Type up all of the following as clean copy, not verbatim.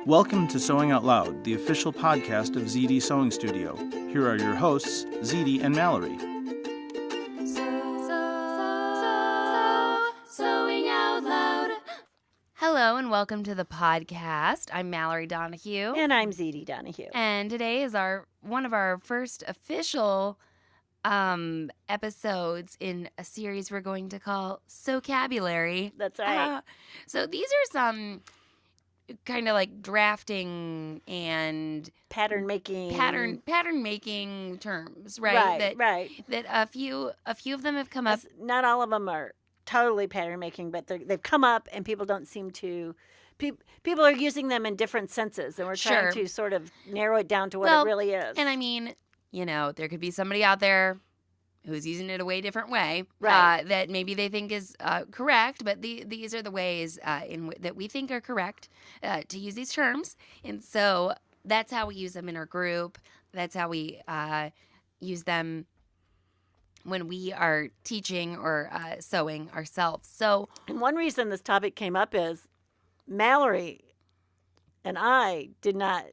Welcome to Sewing Out Loud, the official podcast of Zede Sewing Studio. Here are your hosts, Zede and Mallory. Sewing Out Loud. Hello and welcome to the podcast. I'm Mallory Donahue. And I'm Zede Donahue. And today is one of our first official episodes in a series we're going to call Sewcabulary. That's right. So these are some kind of like drafting and pattern making terms, right? Right. That a few of them have come up. Not all of them are totally pattern making, but they've come up, and people don't seem to. People are using them in different senses, and we're trying to sort of narrow it down to what it really is. And I mean, there could be somebody out there who's using it a way different way, right? That maybe they think is correct, but these are the ways that we think are correct to use these terms. And so that's how we use them in our group. That's how we use them when we are teaching or sewing ourselves. So, and one reason this topic came up is Mallory and I did not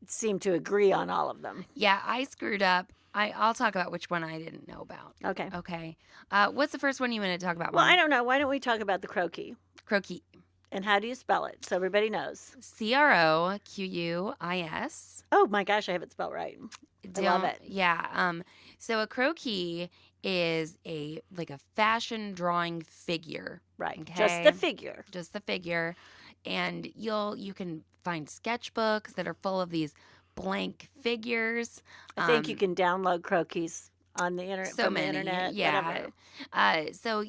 seem to agree on all of them. Yeah, I screwed up. I'll talk about which one I didn't know about. Okay. What's the first one you want to talk about, Well, Mom? I don't know. Why don't we talk about the Croquis? Croquis. And how do you spell it so everybody knows? Croquis. Oh, my gosh, I have it spelled right. I love it. Yeah. So a croquis is a fashion drawing figure. Right. Okay? Just the figure. And you can find sketchbooks that are full of these blank figures. I think you can download Croquis on the internet the internet. Yeah. So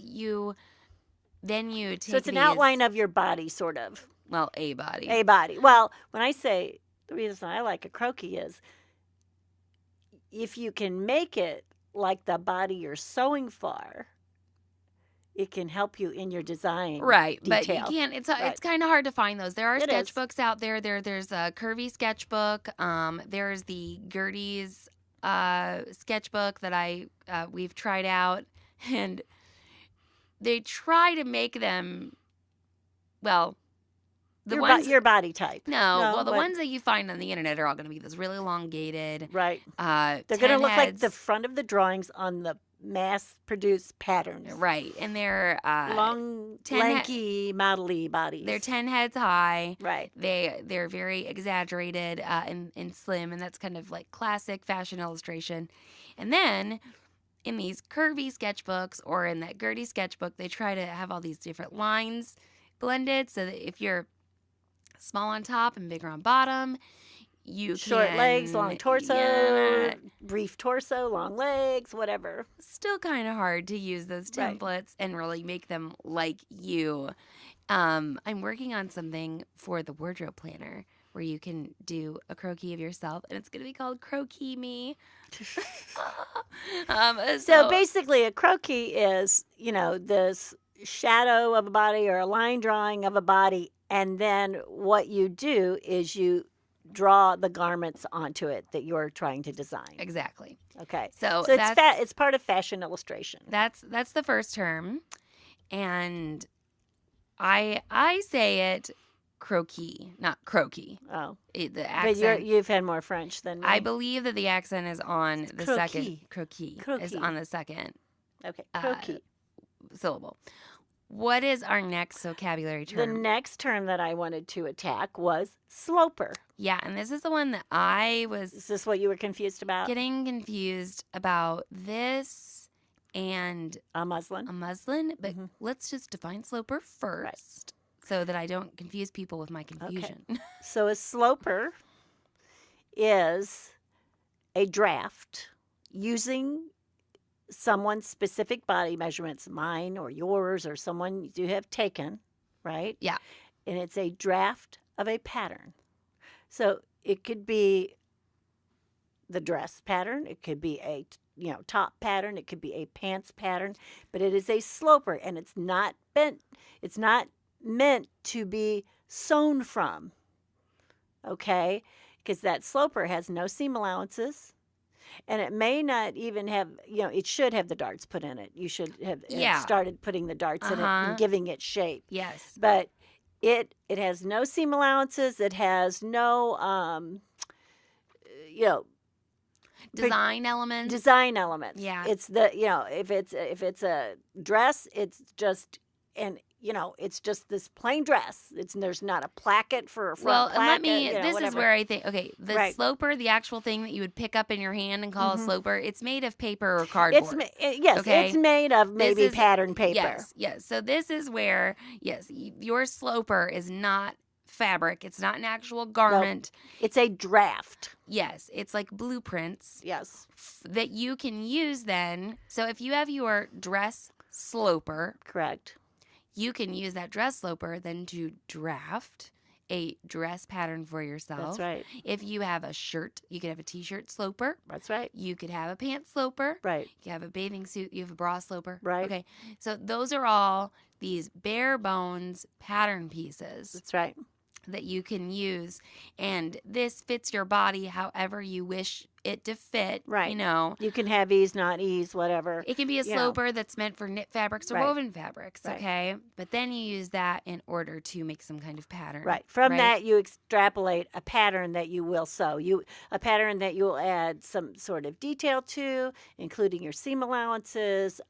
it's an outline of your body, sort of. Well, a body. A body. Well, when I say the reason I like a croquis is if you can make it like the body you're sewing for, it can help you in your design. Right, detail. But you can't. It's kind of hard to find those. There are sketchbooks out there. There's a curvy sketchbook. There's the Gertie's sketchbook that we've tried out, and they try to make them your body type. No, the ones that you find on the internet are all going to be this really elongated. Right. They're going to look like the front of the drawings on the mass-produced patterns. Right, and they're long, lanky, model-y bodies. They're 10 heads high. Right. They're very exaggerated and slim, and that's kind of like classic fashion illustration. And then in these curvy sketchbooks or in that Gertie sketchbook, they try to have all these different lines blended so that if you're small on top and bigger on bottom, short legs, long torso, brief torso, long legs, whatever. Still kind of hard to use those templates and really make them like you. I'm working on something for the wardrobe planner where you can do a croquis of yourself, and it's going to be called Croquis Me. So basically, a croquis is, this shadow of a body or a line drawing of a body, and then what you do is you draw the garments onto it that you're trying to design. Exactly. Okay. So it's part of fashion illustration. That's the first term, and I say it croquis, not croquis. Oh, the accent. But you've had more French than me. I believe that the accent is on the croquis. second. Croquis is on the second. Okay. Croquis. Syllable. What is our next vocabulary term? The next term that I wanted to attack was sloper. Yeah, and this is the one that I was... Is this what you were confused about? Getting confused about this and... A muslin. But let's just define sloper first so that I don't confuse people with my confusion. Okay. So a sloper is a draft using someone's specific body measurements, mine or yours or someone you have taken, right? Yeah. And it's a draft of a pattern. So it could be the dress pattern. It could be a top pattern. It could be a pants pattern. But it is a sloper, and it's not bent. It's not meant to be sewn from, okay? Because that sloper has no seam allowances. And it may not even have, it should have the darts put in it. You should have started putting the darts in it and giving it shape. Yes. But It has no seam allowances. It has no, you know, Design elements. design elements. Yeah. It's the, if it's a dress, it's just, and it's just this plain dress. There's not a placket for a front placket. This whatever. is where I think, okay, the Right. sloper, the actual thing that you would pick up in your hand and call Mhm. a sloper, it's made of paper or cardboard. Yes, Okay? it's made of maybe is- pattern paper. Yes. So this is where, your sloper is not fabric. It's not an actual garment. It's a draft. Yes, it's like blueprints Yes, that you can use then. So if you have your dress sloper, correct. you can use that dress sloper then to draft a dress pattern for yourself. That's right. If you have a shirt, you could have a t-shirt sloper. That's right. You could have a pants sloper. Right. You have a bathing suit. You have a bra sloper. Right. Okay. So those are all these bare bones pattern pieces That's right. that you can use. And this fits your body however you wish it to fit. Right. You can have ease, not ease, whatever. It can be a sloper that's meant for knit fabrics or Right. woven fabrics, Right. okay? But then you use that in order to make some kind of pattern. Right. From that, you extrapolate a pattern that you will sew. A pattern that you will add some sort of detail to, including your seam allowances,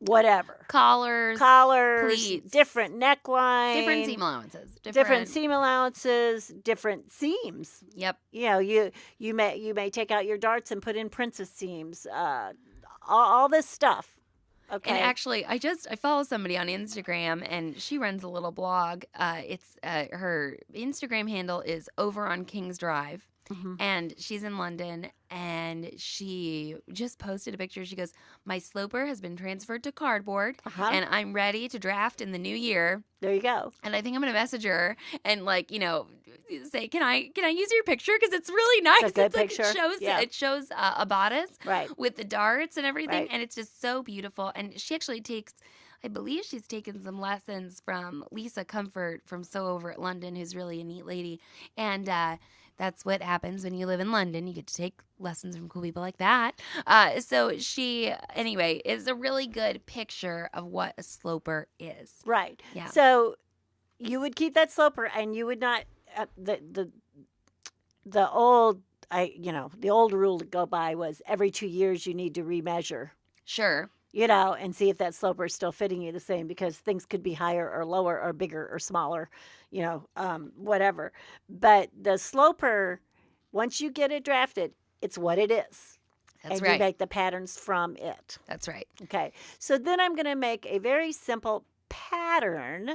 whatever. Collars, Collars, pleats, different neckline, different seam allowances. different seam allowances, different seams. Yep. You may take out your darts and put in princess seams. All this stuff. Okay. And actually, I follow somebody on Instagram, and she runs a little blog. It's her Instagram handle is Over on King's Drive, and she's in London. And she just posted a picture. She goes, "My sloper has been transferred to cardboard, and I'm ready to draft in the new year." There you go. And I think I'm gonna message her and say, "Can I use your picture? Because it's really nice. It's a good It's like picture. it shows a bodice Right. with the darts and everything, Right. and it's just so beautiful." And she actually I believe she's taken some lessons from Lisa Comfort from Sew Over at London, who's really a neat lady, and that's what happens when you live in London. You get to take lessons from cool people like that. So she, anyway, is a really good picture of what a sloper is. Right. Yeah. So you would keep that sloper, and you would not the old the old rule to go by was every 2 years you need to remeasure. Sure. And see if that sloper is still fitting you the same, because things could be higher or lower or bigger or smaller, whatever. But the sloper, once you get it drafted, it's what it is. That's and right. you make the patterns from it. That's right. Okay. So then I'm going to make a very simple pattern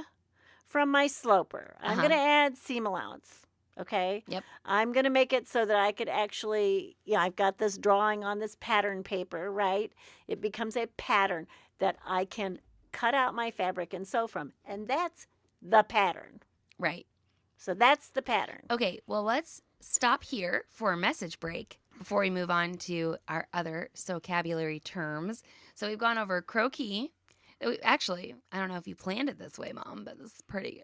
from my sloper. I'm going to add seam allowance. Okay. Yep. I'm going to make it so that I could actually, I've got this drawing on this pattern paper, right? It becomes a pattern that I can cut out my fabric and sew from. And that's the pattern. Right. So that's the pattern. Okay. Well, let's stop here for a message break before we move on to our other Sewcabulary terms. So we've gone over croquis. Actually, I don't know if you planned it this way, Mom, but this is pretty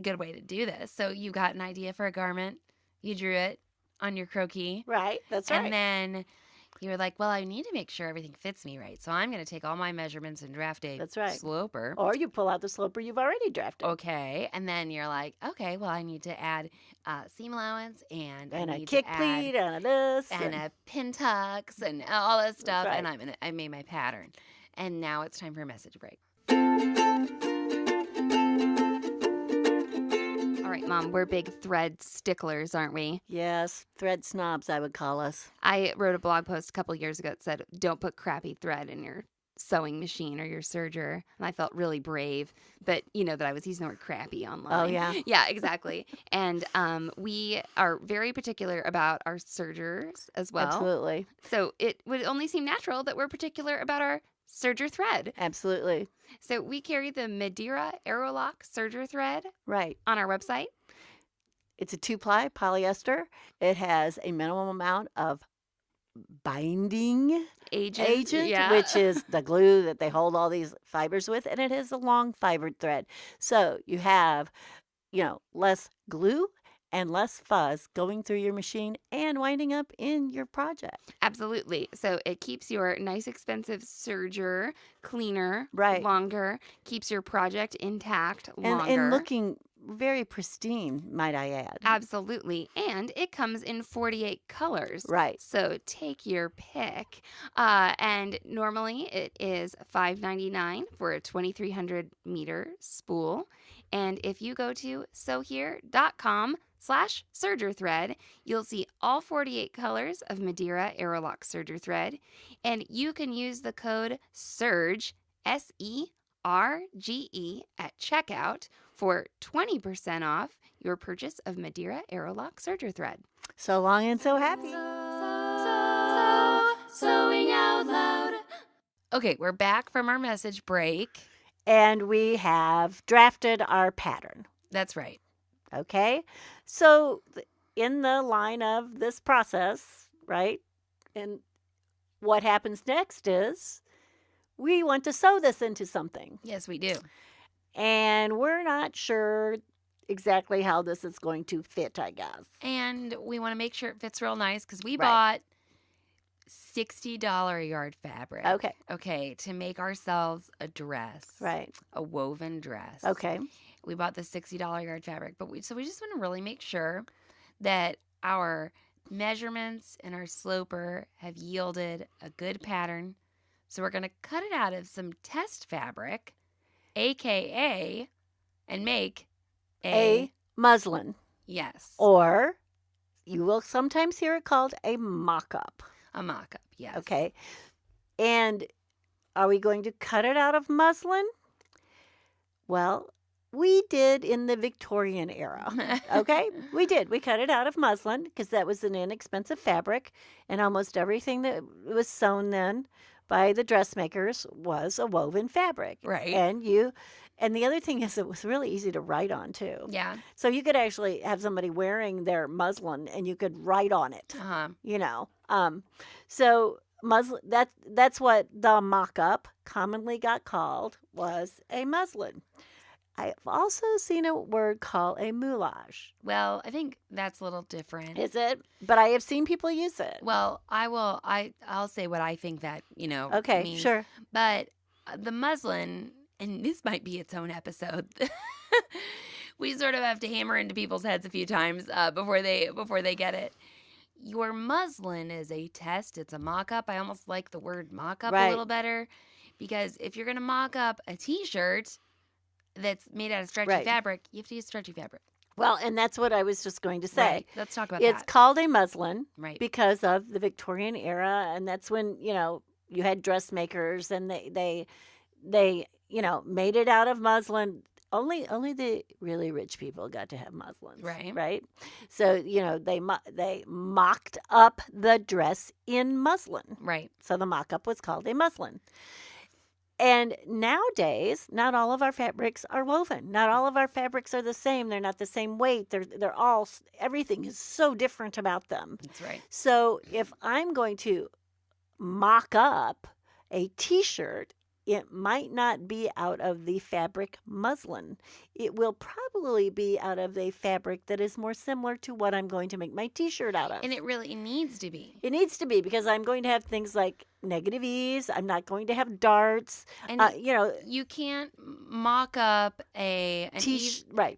good way to do this. So you got an idea for a garment, you drew it on your croquis, Right, that's right. and then you were like, well, I need to make sure everything fits me right, so I'm going to take all my measurements and draft a That's right. sloper. Or you pull out the sloper you've already drafted. Okay, and then you're like, okay, well, I need to add seam allowance and I And a need kick to add pleat and a this. and a pin tucks and all this stuff, right. and I made my pattern. And now it's time for a message break. All right, Mom, we're big thread sticklers, aren't we? Yes, thread snobs, I would call us. I wrote a blog post a couple years ago that said, don't put crappy thread in your sewing machine or your serger. And I felt really brave, but that I was using the word crappy online. Oh, yeah. Yeah, exactly. And we are very particular about our sergers as well. Absolutely. So it would only seem natural that we're particular about our serger thread. Absolutely. So we carry the Madeira Aerolock serger thread Right. on our website. It's a 2-ply polyester. It has a minimum amount of binding agent, yeah. which is the glue that they hold all these fibers with, and it has a long fibered thread. So you have, less glue and less fuzz going through your machine and winding up in your project. Absolutely. So it keeps your nice, expensive serger cleaner Right. longer, keeps your project intact longer. And looking very pristine, might I add. Absolutely. And it comes in 48 colors. Right. So take your pick. And normally it is $5.99 for a 2,300 meter spool. And if you go to sewhere.com/serger thread, you'll see all 48 colors of Madeira Aerolock serger thread. And you can use the code SERGE, SERGE, at checkout for 20% off your purchase of Madeira Aerolock serger thread. So long and so happy. Sewing out loud. Okay, we're back from our message break. And we have drafted our pattern. That's right. Okay? So in the line of this process, right? And what happens next is we want to sew this into something. Yes, we do. And we're not sure exactly how this is going to fit, I guess. And we want to make sure it fits real nice because we Right. bought $60 a yard fabric. Okay. Okay, to make ourselves a dress. Right. A woven dress. Okay. We bought the $60 yard fabric, but we just want to really make sure that our measurements and our sloper have yielded a good pattern. So we're going to cut it out of some test fabric, aka, and make A muslin. Yes. Or you will sometimes hear it called a mock-up. A mock-up, yes. Okay. And are we going to cut it out of muslin? Well, we did in the Victorian era. Okay? We did. We cut it out of muslin because that was an inexpensive fabric. And almost everything that was sewn then by the dressmakers was a woven fabric. Right. And the other thing is it was really easy to write on too. Yeah. So you could actually have somebody wearing their muslin and you could write on it. Uh-huh. So muslin, that's what the mock-up commonly got called, was a muslin. I've also seen a word called a moulage. Well, I think that's a little different. Is it? But I have seen people use it. Well, I'll say what I think that, Okay, means. sure. But the muslin, and this might be its own episode. We sort of have to hammer into people's heads a few times before they get it. Your muslin is a test. It's a mock-up. I almost like the word mock-up Right. a little better because if you're going to mock up a T-shirt that's made out of stretchy Right. fabric, you have to use stretchy fabric. Well, and that's what I was just going to say. Right. Let's talk about It's that. called a muslin Right. because of the Victorian era, and that's when, you had dressmakers and they made it out of muslin. Only the really rich people got to have muslins, Right. Right. So they mocked up the dress in muslin. Right. So the mock-up was called a muslin. And nowadays, not all of our fabrics are woven. Not all of our fabrics are the same. They're not the same weight. They're all, everything is so different about them. That's right. So if I'm going to mock up a T-shirt, it might not be out of the fabric muslin. It will probably be out of a fabric that is more similar to what I'm going to make my T-shirt out of. And it really needs to be. It needs to be because I'm going to have things like negative ease. I'm not going to have darts. And you can't mock up right.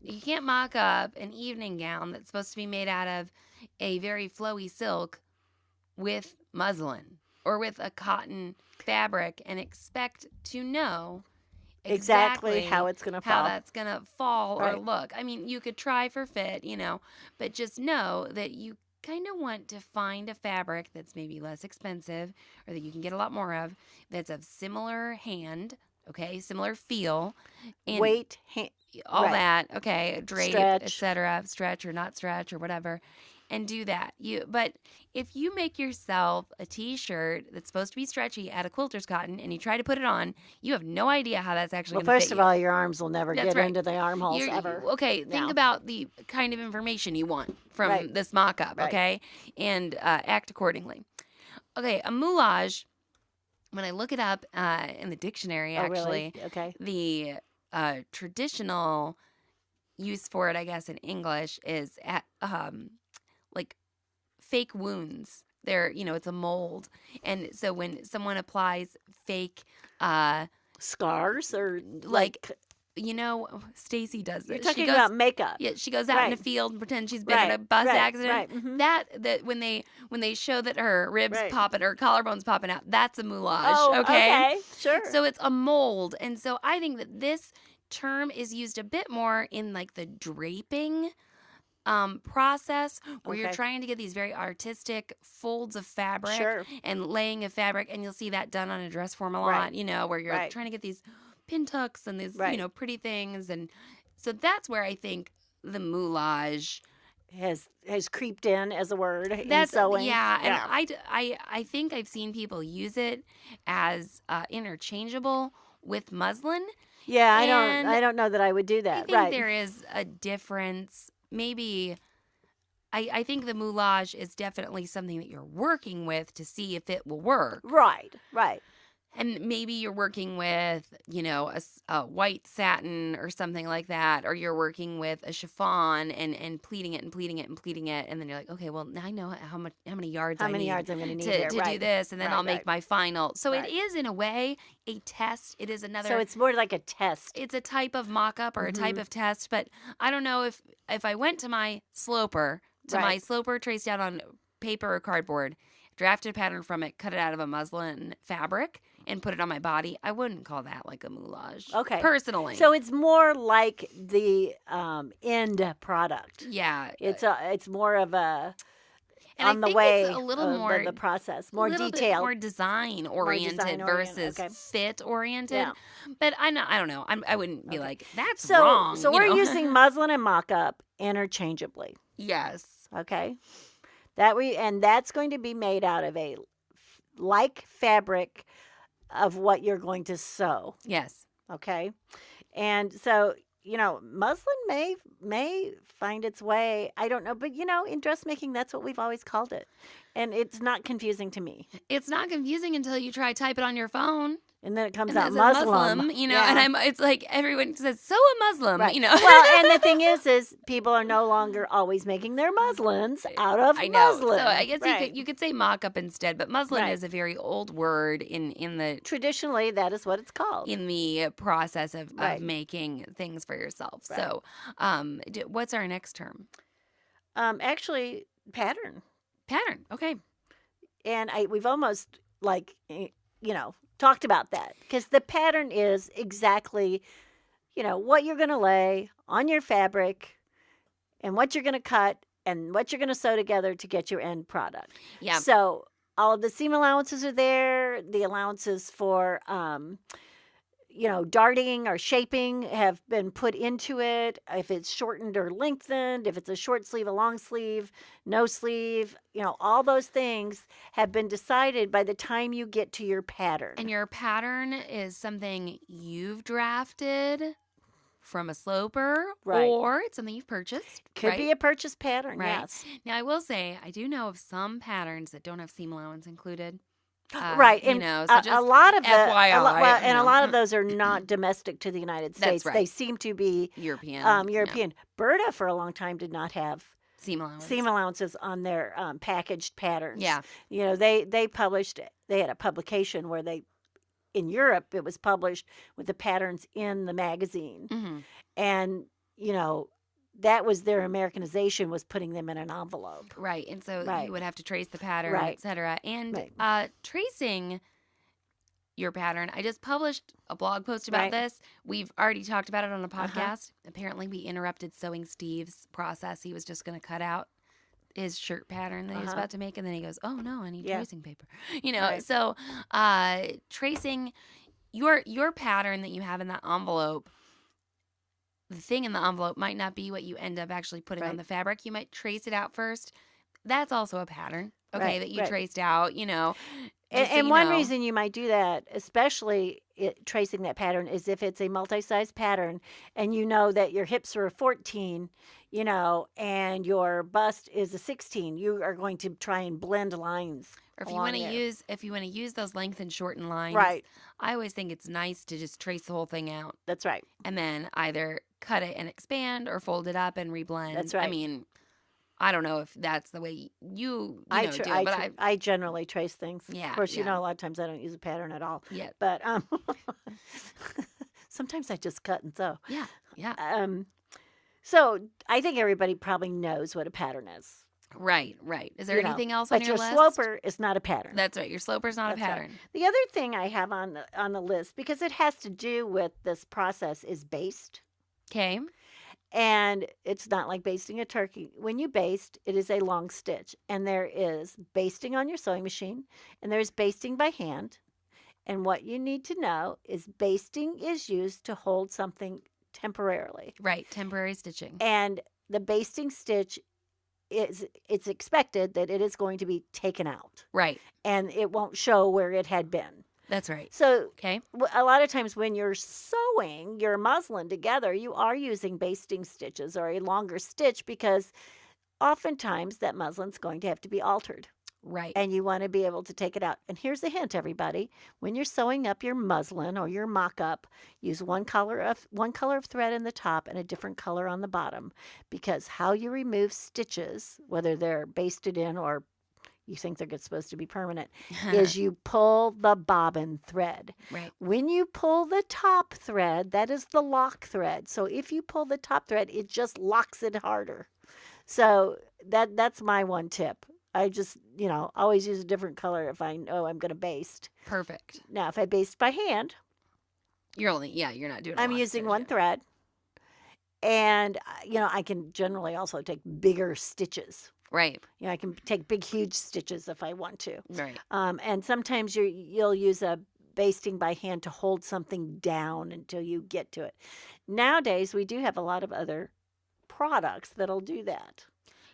You can't mock up an evening gown that's supposed to be made out of a very flowy silk with muslin or with a cotton fabric and expect to know exactly how it's going to fall. How that's going to fall or Right. look. I mean, you could try for fit, but just know that you kind of want to find a fabric that's maybe less expensive or that you can get a lot more of that's of similar hand, okay, similar feel, and weight, all right. that, okay, drape, Stretch. etc., stretch or not stretch or whatever, and do that. But if you make yourself a T-shirt that's supposed to be stretchy out of quilter's cotton and you try to put it on, you have no idea how that's actually Well, going to fit first of you. all, your arms will never That's get right. into the armholes You're- ever. Okay, think No. about the kind of information you want from Right. this mock-up, Right. okay? And act accordingly. Okay, a moulage, when I look it up in the dictionary, Oh, actually, really? Okay. the traditional use for it, I guess, in English is like fake wounds. It's a mold. And so when someone applies fake scars or Stacy does this. You're talking about makeup. Yeah, she goes out in a field and pretends she's been in a bus accident. Right. Mm-hmm. That when they show that her ribs popping, her collarbone's popping out, that's a moulage. Oh, okay, sure. So it's a mold, and so I think that this term is used a bit more in like the draping process where you're trying to get these very artistic folds of fabric and laying of fabric, and you'll see that done on a dress form a lot. Where you're trying to get these pin tucks and these pretty things, and so that's where I think the moulage has creeped in as a word in sewing. And I think I've seen people use it as interchangeable with muslin. Yeah, I don't know that I would do that. I think there is a difference. Maybe I think the moulage is definitely something that you're working with to see if it will work. Right. And maybe you're working with, a white satin or something like that, or you're working with a chiffon and pleating it, and then you're like, okay, well, now I know how many yards I'm going to need to do this, and then I'll make my final. So it is, in a way, a test. It is another. So it's more like a test. It's a type of mock-up or a type of test, but I don't know if I went to my sloper, traced out on paper or cardboard, drafted a pattern from it, cut it out of a muslin fabric, and put it on my body, I wouldn't call that like a moulage. Okay. Personally. So it's more like the end product. Yeah. It's more of a and on I the way it's a little more the process, more detailed, bit more design oriented versus fit oriented. Yeah. But I don't know. I wouldn't be like that's wrong. So we're using muslin and mock-up interchangeably. Yes. Okay. That's going to be made out of a like fabric of what you're going to sew. Yes. Okay. And so, muslin may find its way. I don't know. But, in dressmaking, that's what we've always called it. And it's not confusing to me. It's not confusing until you try to type it on your phone. And then it comes out Muslim. And it's like everyone says, sew a Muslim, Well, and the thing is people are no longer always making their muslins out of muslin. So I guess you could say mock-up instead, but muslin is a very old word in the... Traditionally, that is what it's called. In the process of making things for yourself. Right. So what's our next term? Actually, pattern. Pattern, okay. And we've almost, talked about that because the pattern is exactly, what you're going to lay on your fabric and what you're going to cut and what you're going to sew together to get your end product. Yeah. So all of the seam allowances are there. The allowances for, darting or shaping have been put into it. If it's shortened or lengthened, if it's a short sleeve, a long sleeve, no sleeve, all those things have been decided by the time you get to your pattern. And your pattern is something you've drafted from a sloper, or it's something you've purchased. Could be a purchase pattern, yes. Now, I will say, I do know of some patterns that don't have seam allowance included. Right, and so just a lot of FYI, a lot of those are not domestic to the United States. That's right. They seem to be European. European. Berta for a long time did not have seam allowances on their packaged patterns. Yeah, they published. They had a publication where in Europe it was published with the patterns in the magazine, and that was their Americanization, was putting them in an envelope. Right. And so you would have to trace the pattern, et cetera. And tracing your pattern, I just published a blog post about this. We've already talked about it on a podcast. Apparently, we interrupted Sewing Steve's process. He was just going to cut out his shirt pattern that he was about to make. And then he goes, oh, no, I need tracing paper. So tracing your pattern that you have in that envelope, the thing in the envelope might not be what you end up actually putting on the fabric. You might trace it out first. That's also a pattern, that you traced out, And one reason you might do that, especially tracing that pattern, is if it's a multi-size pattern and you know that your hips are a 14, and your bust is a 16, you are going to try and blend lines. Or if you want to use those length and shorten lines, I always think it's nice to just trace the whole thing out. That's right. And then either cut it and expand or fold it up and reblend. That's right. I mean, I don't know if that's the way do it, but I generally trace things. Yeah, Of course, yeah. a lot of times I don't use a pattern at all. Yeah. But sometimes I just cut and sew. Yeah, yeah. So I think everybody probably knows what a pattern is. Right. Is there anything else but on your list? list? But your sloper is not a pattern. That's right. Your sloper's not That's a pattern. Right. The other thing I have on the list, because it has to do with this process, is baste. Okay. And it's not like basting a turkey. When you baste, it is a long stitch. And there is basting on your sewing machine, and there's basting by hand. And what you need to know is basting is used to hold something temporarily. Right, temporary stitching. And the basting stitch it's expected that it is going to be taken out. Right. And it won't show where it had been. That's right. So okay. A lot of times when you're sewing your muslin together, you are using basting stitches or a longer stitch because oftentimes that muslin's going to have to be altered. Right. And you want to be able to take it out. And here's a hint, everybody. When you're sewing up your muslin or your mock-up, use one color of thread in the top and a different color on the bottom. Because how you remove stitches, whether they're basted in or you think they're supposed to be permanent, is you pull the bobbin thread. Right. When you pull the top thread, that is the lock thread. So if you pull the top thread, it just locks it harder. So that's my one tip. I just, always use a different color if I know I'm going to baste. Perfect. Now, if I baste by hand, you're not doing I'm using one thread. And, I can generally also take bigger stitches. Right. I can take big, huge stitches if I want to. Right. And sometimes you'll use a basting by hand to hold something down until you get to it. Nowadays, we do have a lot of other products that'll do that.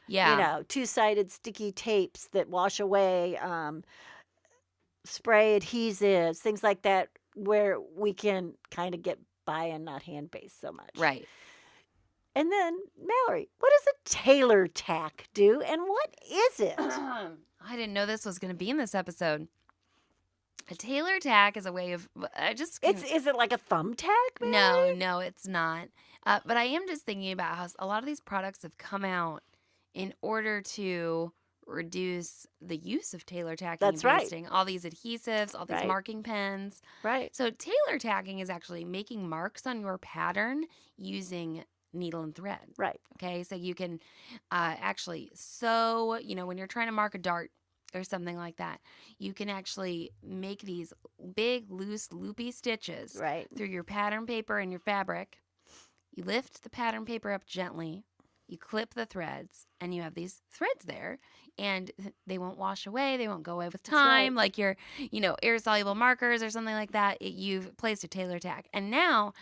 Yeah. Two-sided sticky tapes that wash away, spray adhesives, things like that, where we can kind of get by and not hand baste so much. Right. And then, Mallory, what does a Tailor tack do, and what is it? I didn't know this was going to be in this episode. A Tailor tack is a way of Is it like a thumbtack, Mallory? No, it's not. But I am just thinking about how a lot of these products have come out in order to reduce the use of Tailor tacking and basting. Right. All these adhesives, all these marking pens. Right. So Tailor tacking is actually making marks on your pattern using needle and thread. Right. Okay, so you can actually sew, when you're trying to mark a dart or something like that, you can actually make these big, loose, loopy stitches through your pattern paper and your fabric. You lift the pattern paper up gently. You clip the threads, and you have these threads there, and they won't wash away. They won't go away with time, like your, air-soluble markers or something like that. You've placed a Tailor tack. And now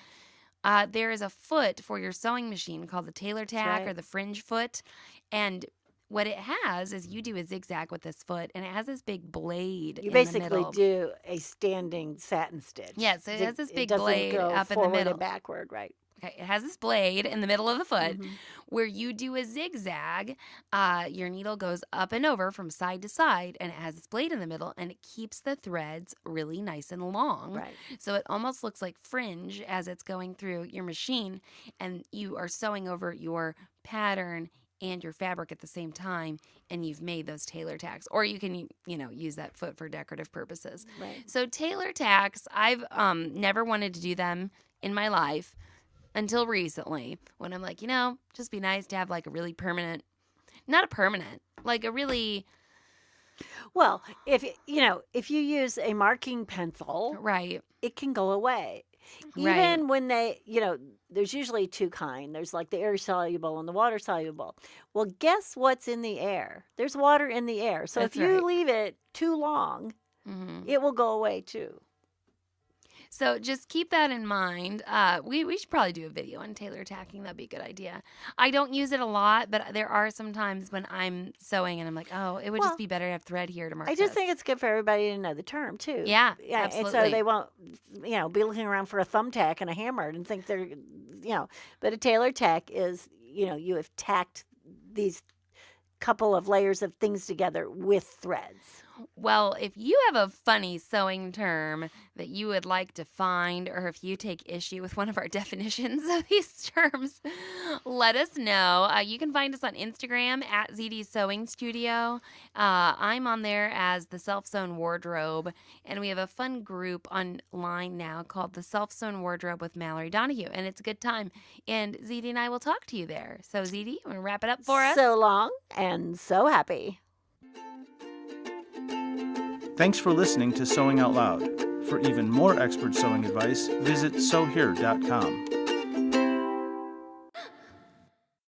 there is a foot for your sewing machine called the Tailor tack or the fringe foot. And what it has is you do a zigzag with this foot, and it has this big blade in the middle. You basically do a standing satin stitch. Yes, it has this big blade up in the middle. Forward and backward, right. Okay, it has this blade in the middle of the foot where you do a zigzag. Your needle goes up and over from side to side, and it has this blade in the middle, and it keeps the threads really nice and long. Right. So it almost looks like fringe as it's going through your machine, and you are sewing over your pattern and your fabric at the same time, and you've made those Tailor tacks. Or you can, use that foot for decorative purposes. Right. So Tailor tacks, I've never wanted to do them in my life. Until recently, when I'm like, just be nice to have like a really permanent, not a permanent, like a really. Well, if you use a marking pencil, it can go away. Even when they, there's usually two kinds. There's like the air soluble and the water soluble. Well, guess what's in the air? There's water in the air. So if you leave it too long, it will go away too. So just keep that in mind. We should probably do a video on Tailor tacking. That'd be a good idea. I don't use it a lot, but there are some times when I'm sewing and I'm like, oh, it would just be better to have thread here to mark I just think it's good for everybody to know the term, too. Yeah, absolutely. And so they won't, be looking around for a thumbtack and a hammer and think they're, But a Tailor tack is, you have tacked these couple of layers of things together with threads. Well, if you have a funny sewing term that you would like to find, or if you take issue with one of our definitions of these terms, let us know. You can find us on Instagram at Zede Sewing Studio. I'm on there as the Self-Sewn Wardrobe, and we have a fun group online now called the Self-Sewn Wardrobe with Mallory Donahue, and it's a good time. And Zede and I will talk to you there. So, Zede, you want to wrap it up for us? So long and so happy. Thanks for listening to Sewing Out Loud. For even more expert sewing advice, visit sewhere.com.